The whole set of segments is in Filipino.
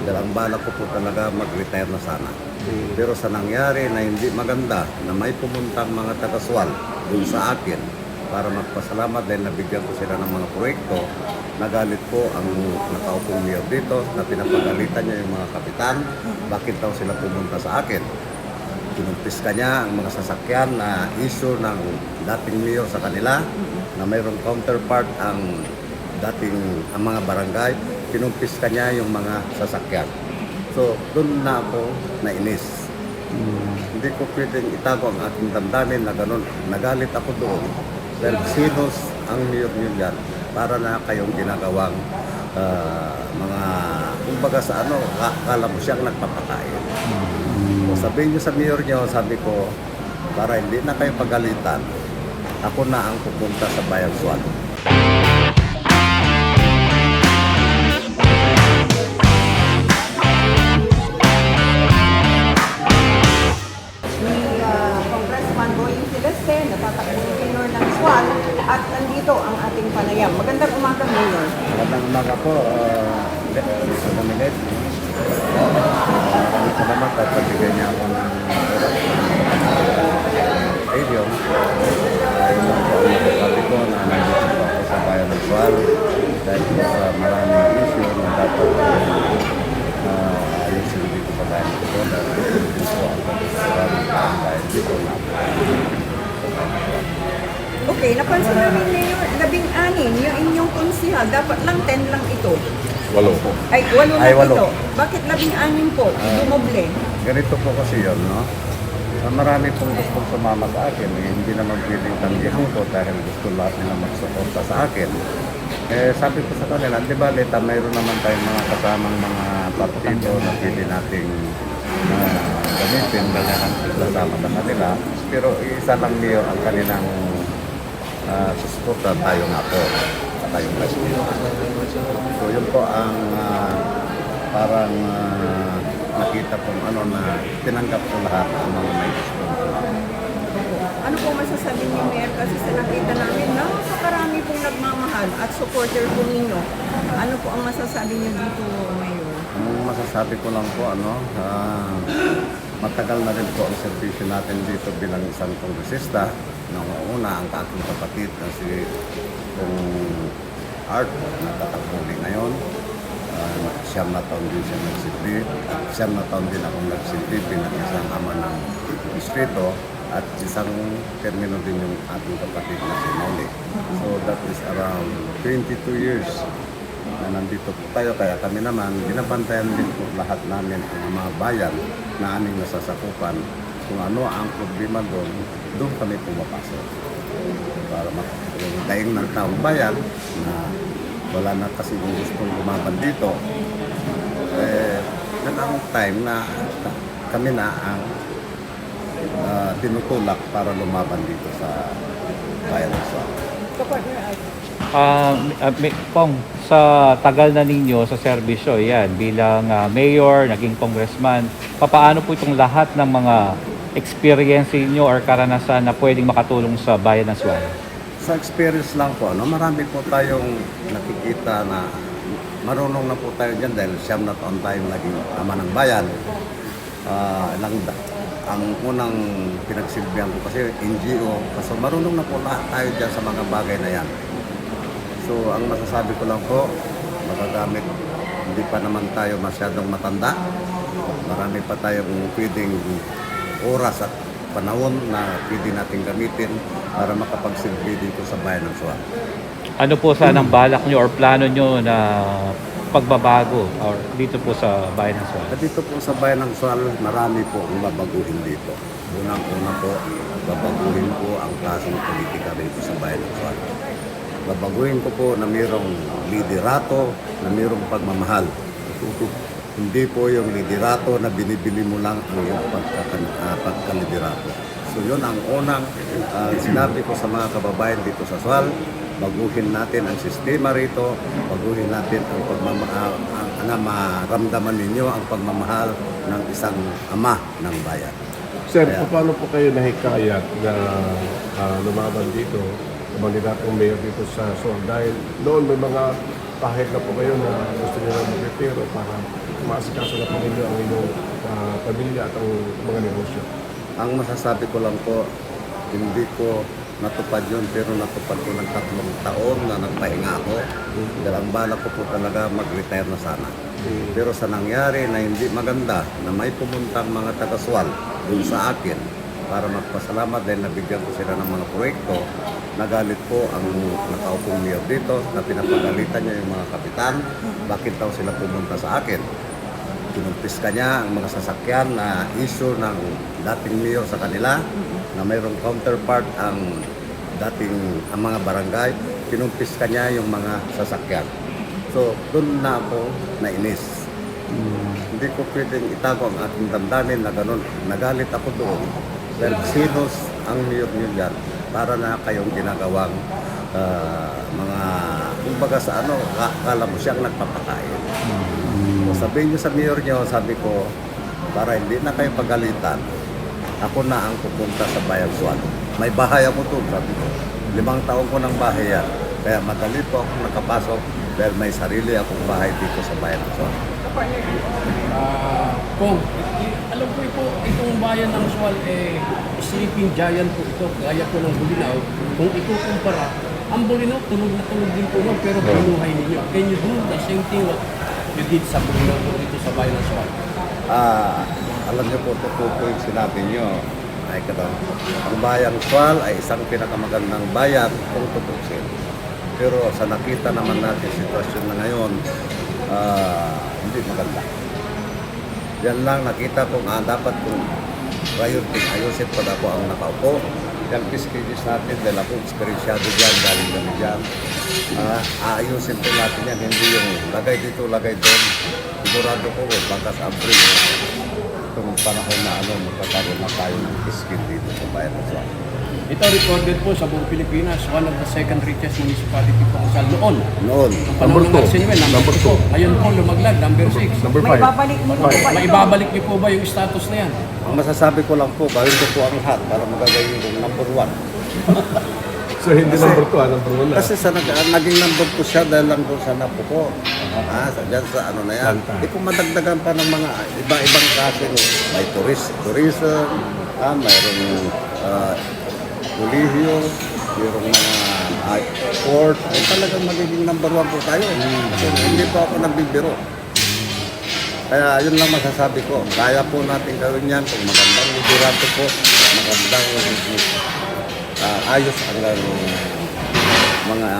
Dahil ang balak ko po talaga mag-retire na sana. Pero sa nangyari na hindi maganda, na may pumuntang mga taga-SWAL dun sa akin para magpasalamat dahil nabigyan ko sila ng mga proyekto, nagalit po ang nakaupong mayor dito na pinapagalitan niya yung mga kapitan. Bakit daw sila pumunta sa akin? Kinumpis ka niya ang mga sasakyan na issue ng dating mayor sa kanila na mayroong counterpart ang ang mga barangay. Kinumpis ka niya yung mga sasakyan. So, doon na ako nainis. Hindi ko pwedeng itago ang aking damdamin na gano'n. Nagalit ako doon. Dahil sinos ang mayor niyo yan para na kayong ginagawang mga, kumbaga sa ano, akala mo siyang nagpapakain. So, sabihin niyo sa mayor niyo, sabi ko, para hindi na kayo pagalitan, ako na ang pupunta sa Bayan SWAL. Congressman Boying Celeste, natatakbong tenor ng SWAL, at nandito ang ating panayam. Magandang umaga, Mayor. Magandang umaga po, Mr. Dominit. Maraming salamat at pagbigay niya ako ng oras radio. Ayun lang po ang masasabi ko na nandito po ako sa Bayan ng SWAL dahil po sa maraming issue na dapat ayusin dito sa Bayan ng SWAL dahil dito po ang maraming barangay dito na Okay, napansin namin, Mayor, 16 yung inyong konsihal. Dapat lang 10 lang ito. 8. Ay, 8 lang Ay, 8. ito. Bakit 16 po? Dumoble. ganito po kasi yun, no? Marami pong gustong sumama sa akin. Hindi naman pwedeng tanggihan ko dahil gusto lahat nila magsuporta sa akin. Sabi ko sa kanila, di ba, Leta, mayroon naman tayong mga kasamang mga partido na pwede nating gamitin kasama sa kanila. Pero isa lang niyo ang kanilang susuporta, tayo nga po sa tayong partido. So yun po ang parang nakita kong ano na tinanggap ko lahat ang mga may gusto. Ano po masasabi niyo, Mayor? Kasi sa nakita namin, napakarami pong nagmamahal at supporter po ninyo. Ano po ang masasabi niyo dito, Mayor? Ang masasabi ko lang po, matagal na rin po ang servisyo natin dito bilang isang kongresista. Noong una, ang aking kapatid na si Art, natatakbo din ngayon. Siyam na taon din siya nagsilbi. Siyam na taon din akong nagsilbi bilang isang ama ng distrito at isang termino din yung ating kapatid na si Mauli. So that is around 22 years na nandito po tayo. Kaya kami naman, binabantayan din po lahat namin ang mga bayan na aming nasasakupan. Kung ano ang problema doon kami pumapasok. Para makakadaing ng taong bayan na wala na kasi yung gustong lumaban dito. Yan ang time na kami na ang tinutulak para lumaban dito sa Bayan ng SWAL. Pong, sa tagal na ninyo sa serbisyo, yan, bilang mayor, naging congressman, paano po itong lahat ng mga experience niyo or karanasan na pwedeng makatulong sa Bayan ng SWAL? Sa experience lang po, marami po tayong nakikita na marunong na po tayo dyan dahil siyam na taon tayong naging ama ng bayan. Ang unang pinagsilbihan ko kasi NGO, kasi marunong na po lahat tayo dyan sa mga bagay na yan. So ang masasabi ko lang po, magagamit, hindi pa naman tayo masyadong matanda. Marami pa tayong pwedeng oras at panahon na pwede natin gamitin para makapagsilbi dito sa Bayan ng SWAL. Ano po sanang balak nyo or plano nyo na pagbabago or dito po sa Bayan ng SWAL? At dito po sa Bayan ng SWAL, marami po ang babaguhin dito. Unang-una po, babaguhin po ang klaseng politika dito sa Bayan ng SWAL. Babaguhin ko po na mayroong liderato, na mayroong pagmamahal. Hindi po yung liderato na binibili mo lang ang iyong pagkaliderato. So yun ang unang sinabi ko sa mga kababayan dito sa SWAL. Baguhin natin ang sistema rito, baguhin natin ang maramdaman ninyo ang pagmamahal ng isang ama ng bayan. Sir, paano po kayo nahikayat na lumaban dito, kumandidatong mayor dito sa SWAL? Dahil noon may mga kahit na po kayo na gusto nyo na mag-retiro para maasikaso na po ninyo ang inyong pamilya at ang mga negosyo? Ang masasabi ko lang po, hindi ko natupad yun, pero natupad ko ng 3 taon na nagpahinga ako. Dahil ang balak ko po talaga mag-retire na sana. Pero sa nangyari na hindi maganda, na may pumuntang mga taga-SWAL dun sa akin para magpasalamat dahil nabigyan ko sila ng mga proyekto, nagalit po ang nakaupong mayor dito na pinapagalitan niya yung mga kapitan, bakit daw sila pumunta sa akin. Kinumpis ka niya ang mga sasakyan na issue ng dating mayor sa kanila na mayroong counterpart ang ang mga barangay, kinumpis ka niya yung mga sasakyan. So, doon na ako nainis. Hindi ko pwedeng itago ang aking damdamin na gano'n. Nagalit ako doon. Dahil sinos ang mayor niyo dyan para na kayong ginagawang mga, kumbaga sa ano, kala mo siyang nagpapakain. So, sabihin niyo sa mayor niyo, sabi ko, para hindi na kayo pagalitan, ako na ang pupunta sa Bayan Suan. May bahay ako doon, sabi ko. 5 taon ko ng bahay yan. Kaya madali po akong nakapasok dahil may sarili akong bahay dito sa Bayan Suan. Kung alam ko po, itong bayan ng Sual, sleeping giant po ito, gaya po ng Bulinaw. Kung ikukumpara, ang Bulinaw, tulog na tulog din po nun, pero binuhay ninyo. Can you do the same thing what you did sa Bulinaw po dito sa bayan ng Sual? Alam niyo po, totoo po yung sinabi niyo. Ay, ang Bayang Sual ay isang pinakamagandang bayan kung tutusin. Pero sa nakita naman natin sitwasyon na ngayon, hindi maganda. Yan lang nakita ko dapat kung priority ayusin pa ako ang nakaupo. Yung piskidis natin dahil ako eksperensyado dyan, galing kami dyan. Ayusin po natin yan, hindi yung lagay dito, lagay doon. Sigurado ko, bakas April, itong panahon na magkakaroon na tayo ng piskid dito sa Bayan ng Sual. Ito recorded po sa buong Pilipinas, one of the second richest municipality po sa noon. Noon, Ang panahon ng Number two. Arsenal, number 2 po. Ngayon po, lumaglag, number 6. Number May 5. babalik mo po ba ito? Maibabalik niyo po ba yung status na yan? ang masasabi ko lang po, gawin ko po ang lahat para magagayin yung number 1. So hindi number 2, number 1 na. Kasi sa naging number 2 siya dahil lang doon sa napuko. Dyan sa ano na yan. Santa. Kung madagdagan pa ng mga iba-ibang klase, may tourism, mayroong kolehiyo, mayroong mga port, ay talagang magiging number 1 po tayo. So, hindi po ako nagbibiro. Kaya yun lang masasabi ko. Kaya po natin gawin yan kung magandang liderato po, magandang ayos ang mga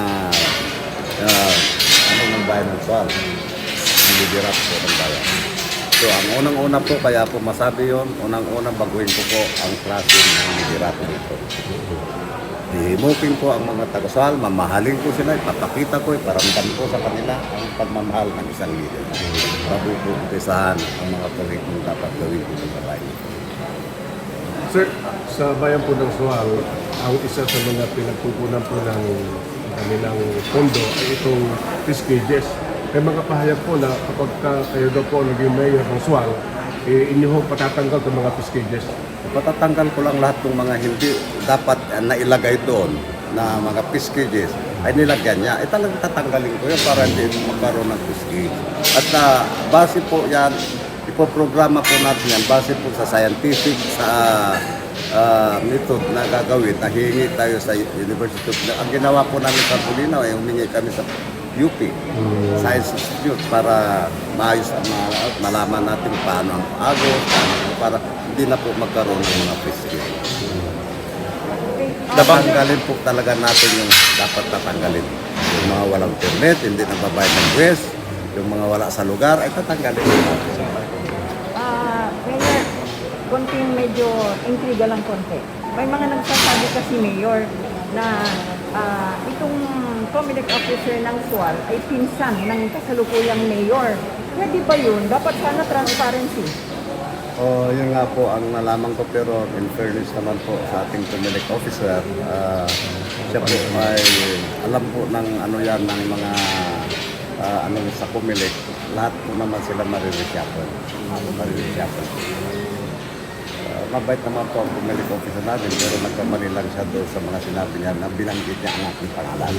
ng bayan ng Sual. Ang liderato po ng bayan. So ang unang-una po, kaya po masabi yun, unang-una baguhin ko po ang klase ng liderato dito. Hihimukin ko ang mga taga-Sual, mamahalin ko sila, ipapakita ko, iparamdam ko sa kanila ang pagmamahal ng isang leader. Bago po umpisahan ang mga proyektong dapat gawin dito sa bayan. Sir, sa bayan po ng Sual, ang isa sa mga pinagpupunan po ng kanilang pondo ay itong fish cages. May mga pahayag po na kapag kayo daw po naging mayor ng Sual, inyo ho patatanggal ng mga fish cages. Patatanggal ko lang lahat ng mga hindi dapat nailagay doon na mga fish cages ay nilagyan niya. Talagang tatanggalin ko yun para hindi magkaroon ng fish cage. At base po yan, ipoprograma po natin yan, base po sa scientific, sa method na gagawin, na hihingi tayo sa University of... Ang ginawa po namin sa Bulinaw ay humingi kami sa UP, Science Institute, para maayos malaman natin paano ang agos, para hindi na po magkaroon ng mga fish cage. Tatanggalin po talaga natin yung dapat tatanggalin. Yung mga walang permit, hindi nababayad ng buwis, yung mga wala sa lugar, ay tatanggalin natin. Mayor, konting medyo intriga lang konti. May mga nagsasabi kasi Mayor na itong Comelec officer ng Sual ay pinsan ng kasalukuyang Mayor. Pwede ba yun? Dapat sana transparency. Yun nga po ang nalaman ko, pero in fairness naman po sa ating Comelec officer, siya po ay alam po ng ano yan, ng mga ano sa Comelec, lahat po naman sila mariresyapan. Mabait naman po ang Comelec officer natin, pero nagkamali lang siya doon sa mga sinabi niya na binanggit niya ang aking pangalan.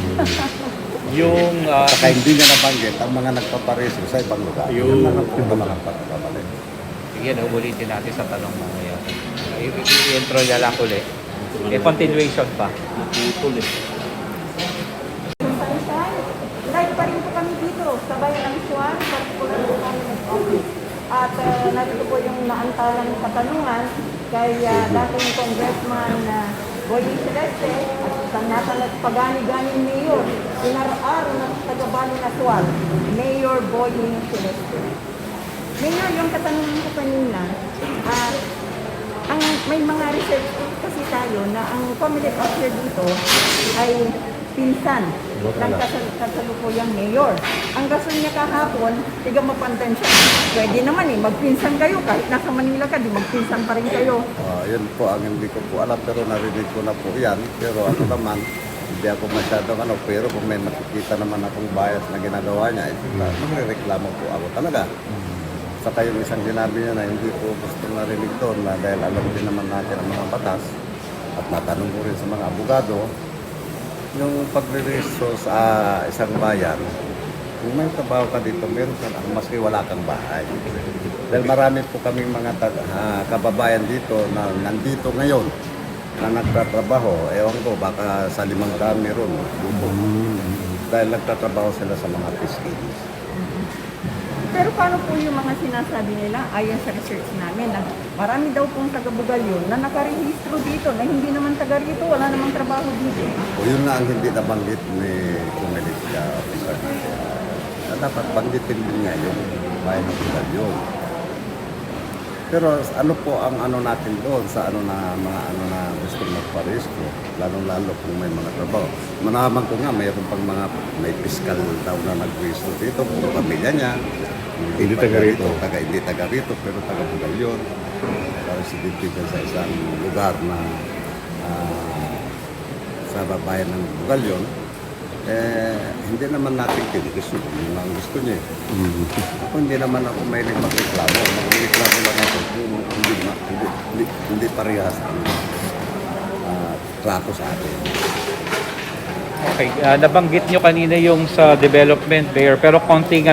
Yung Saka hindi niya nabanggit ang mga nagpapareso sa ibang lugar. Yun lang ang mga pagkakamali. sige, ulitin natin sa tanong mamaya. I-intro niya lang ulit. Continuation pa. Live pa rin po kami dito sa Bayan ng Suwan, particular po kami office. At narito po yung naantalang katanungan kay dating Congressman Boy Celeste at isang nasalat pagani-ganing mayor, inaraaro ng taga-Bani na Suwan, Mayor Boy Celeste. Mayor, yung katanungan ko kanina, may mga research kasi tayo na ang Comelec officer dito ay pinsan ng kasalukuyang mayor. Ang gasol niya kahapon, tiga mapantan siya. Pwede naman magpinsan kayo. Kahit nasa Manila ka, di magpinsan pa rin kayo. Yun po ang hindi ko po alam pero narinig ko na po yan. Pero ako naman, hindi ako masyadong pero kung may makikita naman akong bias na ginagawa niya, magre-reklamo po ako talaga. Saka yung isang sinabi niya na hindi po gusto narinig doon na dahil alam din naman natin ang mga batas at natanong ko rin sa mga abogado, yung pagre-resto sa isang bayan, kung may trabaho ka dito, meron ka lang, maski wala kang bahay. Dahil marami po kaming mga kababayan dito na nandito ngayon na nagtatrabaho. Ewan ko, baka sa 5 dami ron. Dahil nagtatrabaho sila sa mga piskidis. Pero paano po yung mga sinasabi nila, ayon sa research namin, na marami daw pong taga-Bugalyon na nakarehistro dito, na hindi naman taga rito, wala namang trabaho dito. O yun na ang hindi nabanggit ni Comelec officer. Dapat banggitin din niya yung bayan ng Bugalyon. Pero ano po ang natin doon sa mga na gusto magparehistro, lalong-lalo kung may mga trabaho. Manaman ko nga, mayroon pang may piskal daw na nag-rehistro dito, kung pamilya niya. Hindi taga rito. Hindi taga rito, pero taga Bugalyon. Residente ka sa isang lugar na sa babayan ng Bugalyon. Hindi naman natin kinikiso kung ang gusto niya. Ako hindi naman ako may magreklamo. Magreklamo lang ako kung hindi parehas ang trato sa atin. Okay, nabanggit nyo kanina yung sa development there, pero konting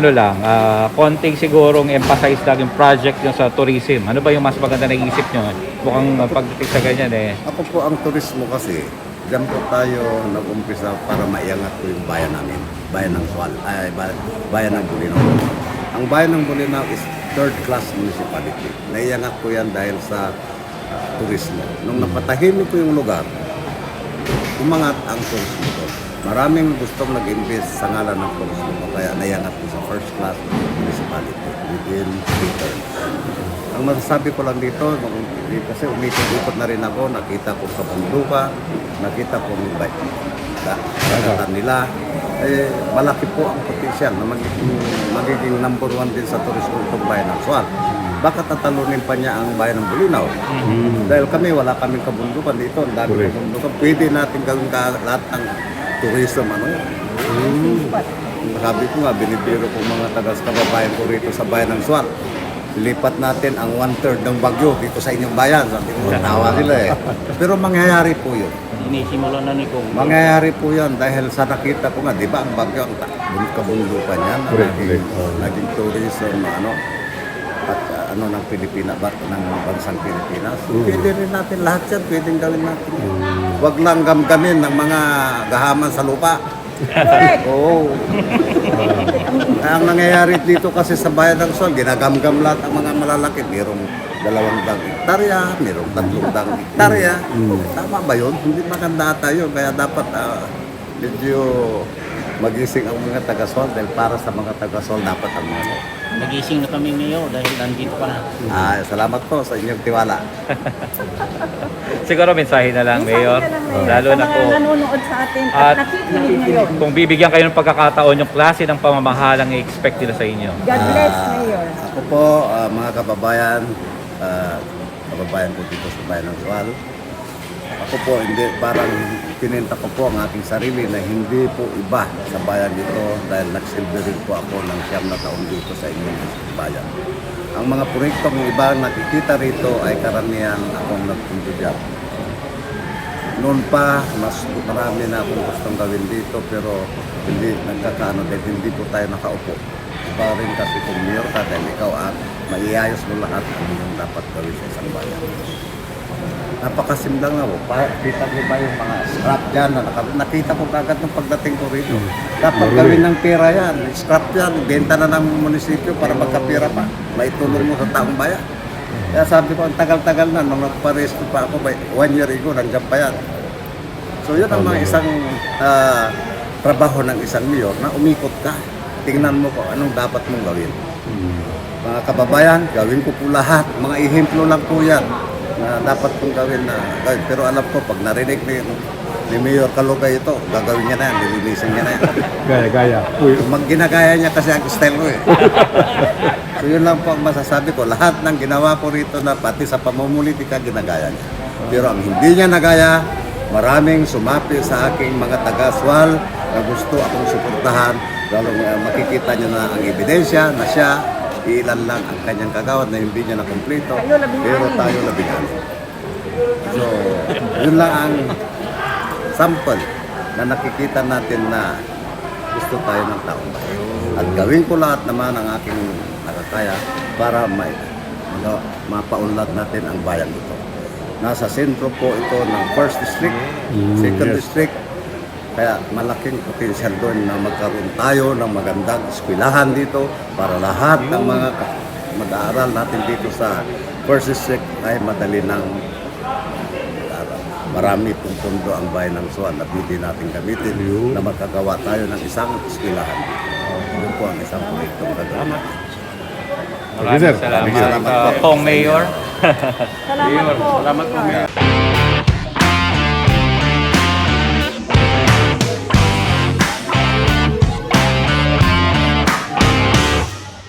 konting sigurong emphasize lang yung project yung sa tourism. Ano ba yung mas maganda na isip nyo? Mukhang pagdating sa ganyan Ako po ang turismo kasi, diyan po tayo nag-umpisa para maiangat ko yung bayan namin. Bayan ng Suwan, bayan ng Bulinaw. Ang bayan ng Bulinaw is third class municipality. Naiangat ko yan dahil sa turismo. Nung napatahimik ko yung lugar, umangat ang turismo ko. Maraming gustong nag-invest sa ngalan ng turismo ko, kaya naiangat ko sa first class municipality within 3 terms. Ang masasabi ko lang dito, kasi umikot-ikot na rin ako, nakita ko sa Bunduka, nakita ko yung bagatan nila. Malaki po ang potensyal na magiging number 1 din sa turismo itong bayan ng Suwan. Baka tatalunin pa niya ang bayan ng Bulinaw. Dahil kami, wala kaming kabundukan dito. Ang dami kabundukan. Pwede natin gawin lahat ng tourism. Sabi ko nga, binibiro ko mga tagas-kababayan ko rito sa bayan ng Suwan. Lipat natin ang 1/3 ng bagyo dito sa inyong bayan. Sabi ko, tawa nila Pero mangyayari po yun. Inisimula na ni Kong. Mangyayari po yan dahil sa nakita ko nga, di ba ang bagyo, ang kabundukan yan, naging tourism, at ng Pilipinas, ng bansang Pilipinas. Pwede rin natin lahat yan, pwedeng gawin natin. Huwag lang gamgamin ng mga gahaman sa lupa. Correct. Oo. Ang nangyayari dito kasi sa bayan ng Suwan, ginagamgam lahat ang mga malalaki. Mayroong 2 hektarya, mayroong 3 hektarya. Tama ba yun? Hindi maganda tayo. Kaya dapat medyo magising ang mga taga-Suwan dahil para sa mga taga-Suwan dapat ang mga Nagising na kami ngayon dahil nandito ka na. salamat po sa inyong tiwala. Siguro mensahe na lang, Mayor. Lalo sa na mga po. nanonood sa atin At at nakikinig ngayon. Kung bibigyan kayo ng pagkakataon, yung klase ng pamamahalang i-expect nila sa inyo. God bless, Mayor. Ako po, mga kababayan, kababayan ko dito sa bayan ng Suwan. Ako po, hindi, parang pininta ko po ang aking sarili na hindi po iba sa bayan dito dahil nagsilbi rin po ako ng 9 na taon dito sa inyong bayan. Ang mga proyektong iba nakikita rito ay karamihan akong nagpundo dyan. noon pa, mas marami na akong gustong gawin dito, pero hindi nagkakaano dahil hindi po tayo nakaupo. Iba rin kasi kung mayor ka dahil ikaw at maiayos mo lahat ang yung dapat gawin sa isang bayan. Napakasimlang na po. Kita ko ba yung mga scrap dyan na nakita ko kagad nung pagdating ko rito. Dapat gawin ng pera yan. Scrap yan. Benta na ng munisipyo para magkapira pa. Maitulong mo sa taong bayan. Kaya sabi ko, ang tagal-tagal na. Nung nagparesto pa ako, 1 year ago, nandiyan pa yan. So yun ang mga isang trabaho ng isang mayor na umikot ka. Tingnan mo kung anong dapat mong gawin. Mga kababayan, gawin ko po lahat. Mga ehemplo lang po yan na dapat kong gawin na gawin. Pero alam ko, pag narinig ni Mayor Calugay ito, gagawin niya na yan, lilinisin niya na yan. Gaya-gaya. Uy, Ginagaya niya kasi ang style ko eh. So yun lang po ang masasabi ko. Lahat ng ginawa ko rito na pati sa pamumulitika, ginagaya niya. Pero ang hindi niya nagaya, maraming sumapi sa aking mga taga-Sual na gusto akong suportahan. Lalo makikita niyo na ang ebidensya na siya, ilan lang ang kanyang kagawad na hindi niya nakumpleto. Tayo, labing-anim. Pero tayo labing-anim. So, yun lang ang sample na nakikita natin na gusto tayo ng taong bayan. At gawin ko lahat naman ang aking nakakaya para mapaunlad natin ang bayan ito. Nasa sentro po ito ng 1st District, 2nd District, kaya malaking potensyal doon na magkaroon tayo ng magandang eskwelahan dito para lahat ng mga mag-aaral natin dito sa 1st District ay madali ng mag-aaral. Marami pong pondo ang bayan ng Sual na pwede natin gamitin na magkagawa tayo ng isang eskwelahan. Yun po ang isang proyektong gagawin. Maraming sir. salamat, Salamat po. Pong Mayor. Salamat po. Salamat po, Mayor.